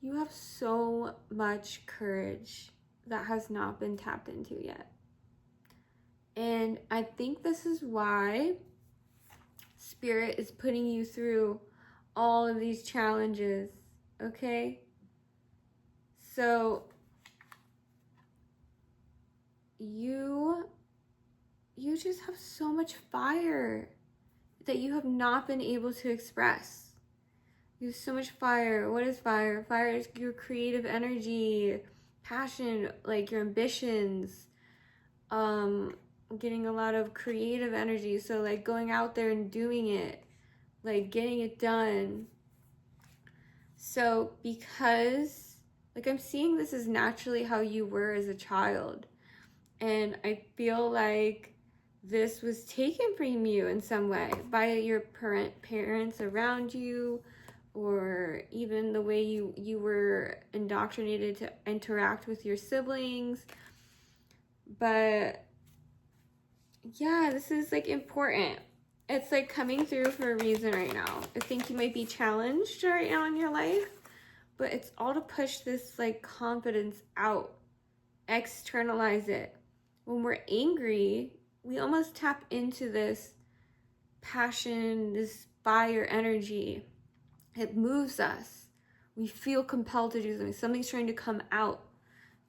You have so much courage that has not been tapped into yet. And I think this is why Spirit is putting you through all of these challenges, okay? So you just have so much fire that you have not been able to express. You have so much fire. What is fire? Fire is your creative energy, passion, like your ambitions, getting a lot of creative energy. So like going out there and doing it, like getting it done. So because like I'm seeing this as naturally how you were as a child. And I feel like this was taken from you in some way by your parents around you, or even the way you were indoctrinated to interact with your siblings. But yeah, this is like important. It's like coming through for a reason right now. I think you might be challenged right now in your life, but it's all to push this like confidence out, externalize it. When we're angry, we almost tap into this passion, this fire energy. It moves us. We feel compelled to do something. Something's trying to come out.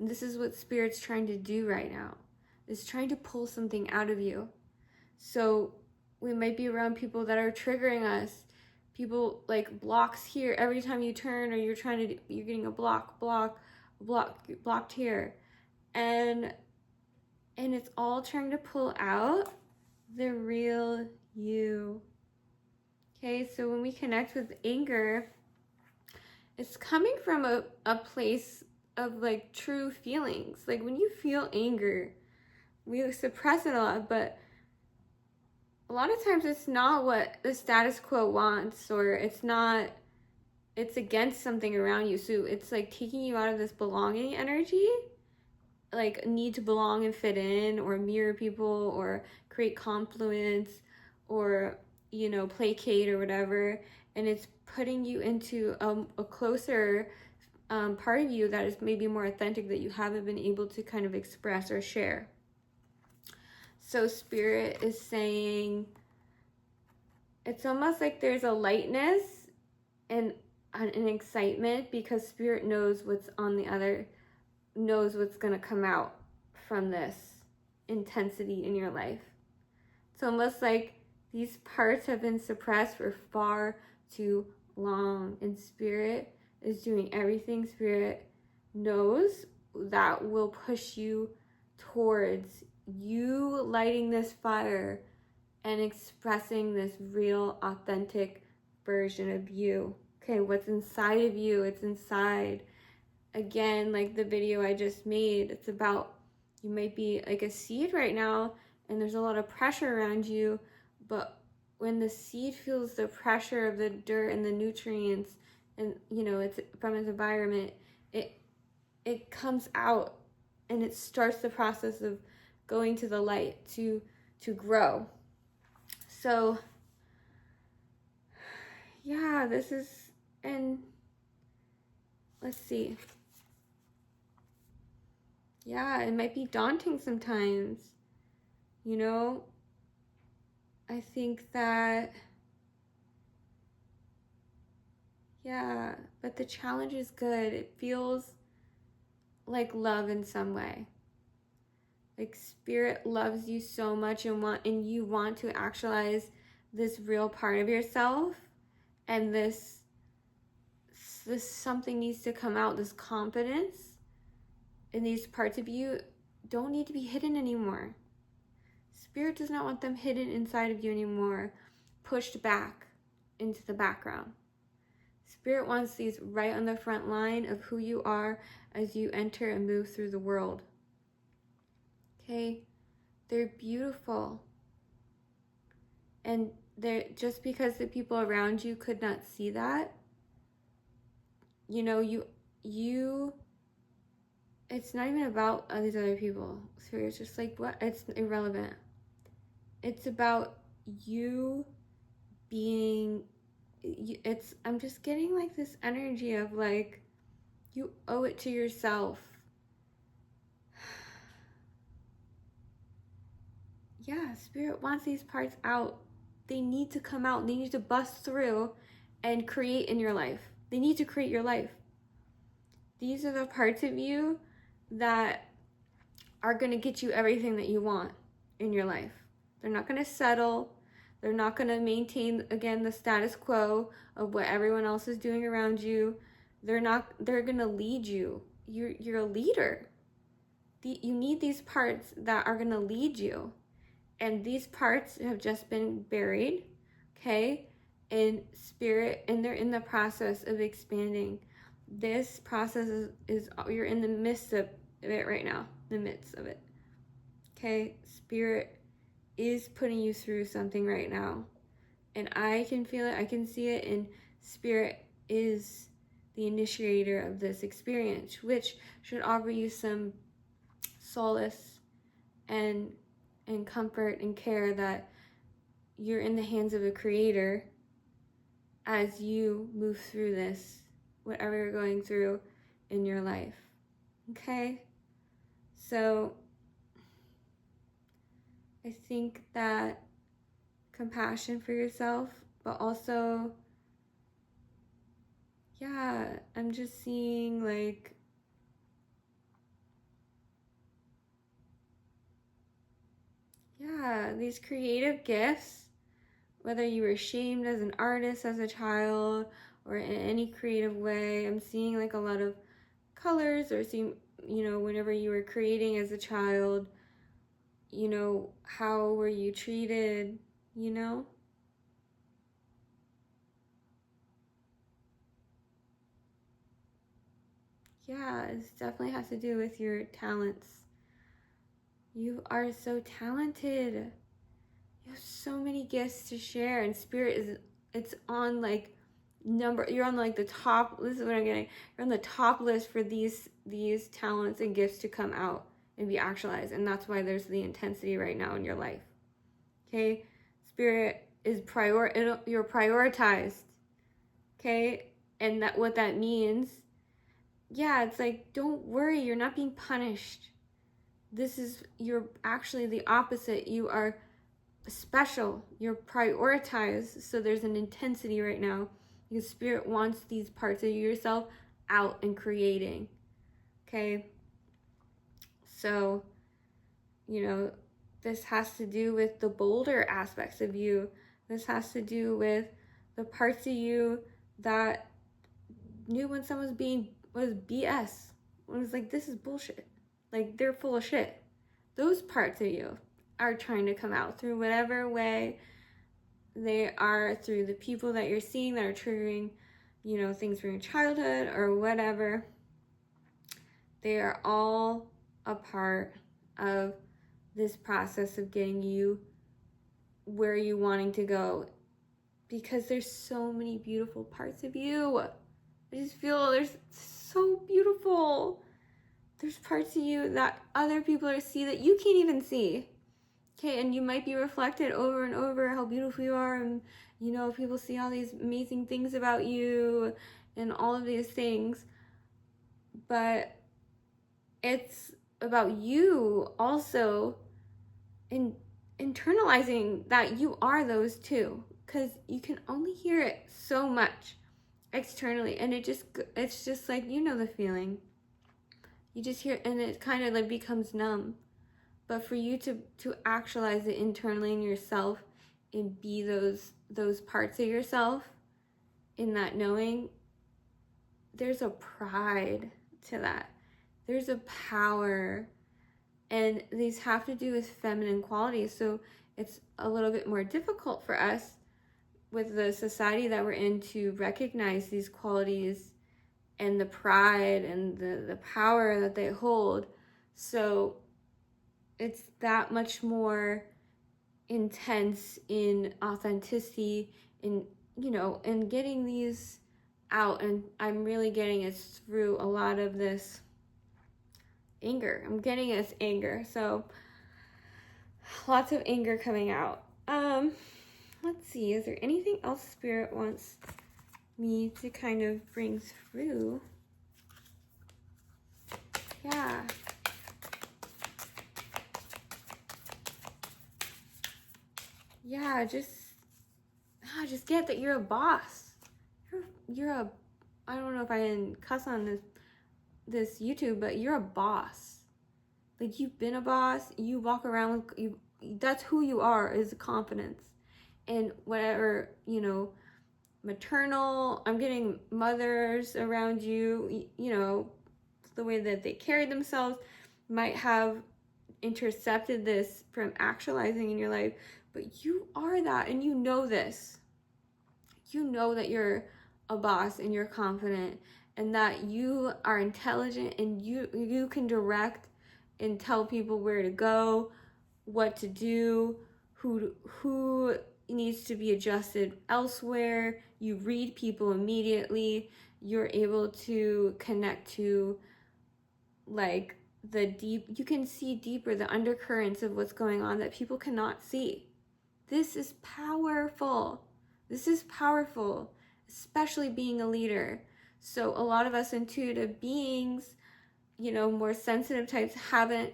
And this is what Spirit's trying to do right now. It's trying to pull something out of you. So we might be around people that are triggering us. People like blocks here. Every time you turn or you're getting a blocked here. And it's all trying to pull out the real you. Okay, so when we connect with anger, it's coming from a place of like true feelings. Like when you feel anger, we suppress it a lot, but a lot of times it's not what the status quo wants, or it's against something around you. So it's like taking you out of this belonging energy, like need to belong and fit in, or mirror people, or create confluence, or placate or whatever, and it's putting you into a closer part of you that is maybe more authentic, that you haven't been able to kind of express or share. So Spirit is saying, it's almost like there's a lightness and an excitement, because Spirit knows what's on the other, knows what's going to come out from this intensity in your life. It's almost like these parts have been suppressed for far too long, and Spirit is doing everything Spirit knows that will push you towards you lighting this fire and expressing this real, authentic version of you. Okay, what's inside of you, it's inside. Again, like the video I just made, it's about, you might be like a seed right now and there's a lot of pressure around you, but when the seed feels the pressure of the dirt and the nutrients, and it's from its environment, it comes out and it starts the process of going to the light to grow. So yeah, this is, and let's see. Yeah, it might be daunting sometimes. I think that, yeah, but the challenge is good. It feels like love in some way. Like Spirit loves you so much, and you want to actualize this real part of yourself, and this something needs to come out, this confidence, and these parts of you don't need to be hidden anymore. Spirit does not want them hidden inside of you anymore, pushed back into the background. Spirit wants these right on the front line of who you are as you enter and move through the world. Okay? They're beautiful. And they're, just because the people around you could not see that, it's not even about all these other people. So it's just like, what? It's irrelevant. It's about you being, I'm just getting like this energy of like, You owe it to yourself. Yeah, Spirit wants these parts out. They need to come out. They need to bust through and create in your life. They need to create your life. These are the parts of you that are going to get you everything that you want in your life. They're not going to settle. They're not going to maintain, again, the status quo of what everyone else is doing around you. They're going to lead you. You're a leader. You need these parts that are going to lead you. And these parts have just been buried, okay, in spirit, and they're in the process of expanding. This process is you're in the midst of it right now, the midst of it. Okay, Spirit is putting you through something right now. And I can feel it, I can see it, and Spirit is the initiator of this experience, which should offer you some solace and comfort and care that you're in the hands of a creator as you move through this, whatever you're going through in your life. Okay? So I think that compassion for yourself, but also, yeah, I'm just seeing like, yeah, these creative gifts, whether you were shamed as an artist as a child or in any creative way. I'm seeing like a lot of colors, or seeing, whenever you were creating as a child, how were you treated, Yeah, it definitely has to do with your talents. You are so talented. You have so many gifts to share, and Spirit it's on like you're on like the top, this is what I'm getting, you're on the top list for these talents and gifts to come out and be actualized. And that's why there's the intensity right now in your life. Okay, Spirit is you're prioritized. Okay, and that what that means, yeah, it's like, don't worry, you're not being punished. You're actually the opposite. You are special. You're prioritized. So there's an intensity right now because Spirit wants these parts of yourself out and creating. Okay, so this has to do with the bolder aspects of you. This has to do with the parts of you that knew when someone was BS. When it was like, this is bullshit. Like, they're full of shit. Those parts of you are trying to come out through whatever way they are, through the people that you're seeing that are triggering, things from your childhood or whatever. They are all a part of this process of getting you where you wanting to go, because there's so many beautiful parts of you. I just feel there's so beautiful. There's parts of you that other people see that you can't even see. Okay, and you might be reflected over and over how beautiful you are, and people see all these amazing things about you and all of these things, but it's about you also internalizing that you are those too, because you can only hear it so much externally, and it's just like, the feeling. You just hear, and it kind of like becomes numb. But for you to actualize it internally in yourself and be those parts of yourself in that knowing, there's a pride to that. There's a power. And these have to do with feminine qualities. So it's a little bit more difficult for us with the society that we're in to recognize these qualities and the pride and the power that they hold. So it's that much more intense in authenticity, in in getting these out. And I'm really getting it through a lot of this anger. I'm getting it anger. So lots of anger coming out. Let's see, is there anything else Spirit wants me to kind of bring through? Yeah. Yeah, just get that you're a boss. You're a, I don't know if I can cuss on this YouTube, but you're a boss. Like, you've been a boss. You walk around with you. That's who you are, is confidence. And whatever, you know, maternal, I'm getting mothers around you, you know, the way that they carry themselves might have intercepted this from actualizing in your life, but you are that, and you know this. You know that you're a boss and you're confident, and that you are intelligent, and you can direct and tell people where to go, what to do, who needs to be adjusted elsewhere. You read people immediately. You're able to connect to, like, the deep, you can see deeper the undercurrents of what's going on that people cannot see. This is powerful. This is powerful, especially being a leader. So a lot of us intuitive beings, you know, more sensitive types, haven't,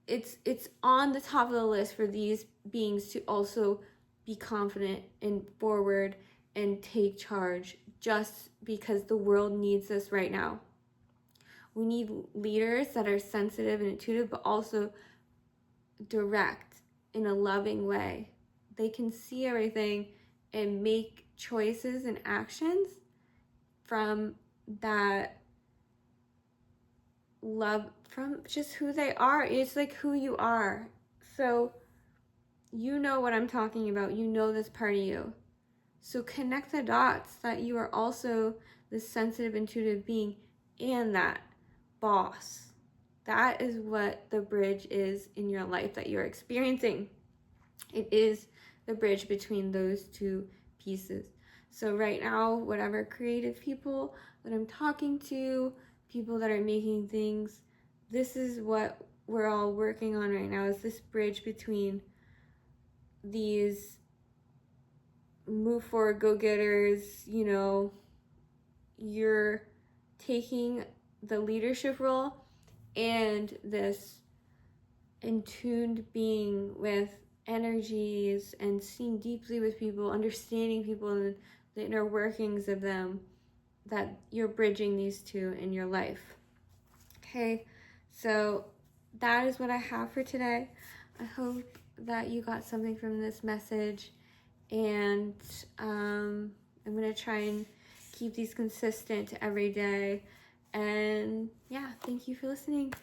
it's on the top of the list for these beings to also be confident and forward and take charge, just because the world needs this right now. We need leaders that are sensitive and intuitive, but also direct in a loving way. They can see everything and make choices and actions from that love, from just who they are. It's like who you are. So you know what I'm talking about. You know this part of you. So connect the dots that you are also this sensitive, intuitive being and that boss. That is what the bridge is in your life that you're experiencing. It is the bridge between those two pieces. So right now, whatever creative people that I'm talking to, people that are making things, this is what we're all working on right now, is this bridge between these move forward go-getters. You know, you're taking the leadership role, and this in tuned being with energies and seeing deeply with people, understanding people and the inner workings of them, that you're bridging these two in your life. Okay, so that is what I have for today. I hope that you got something from this message, and I'm going to try and keep these consistent every day. And yeah, thank you for listening.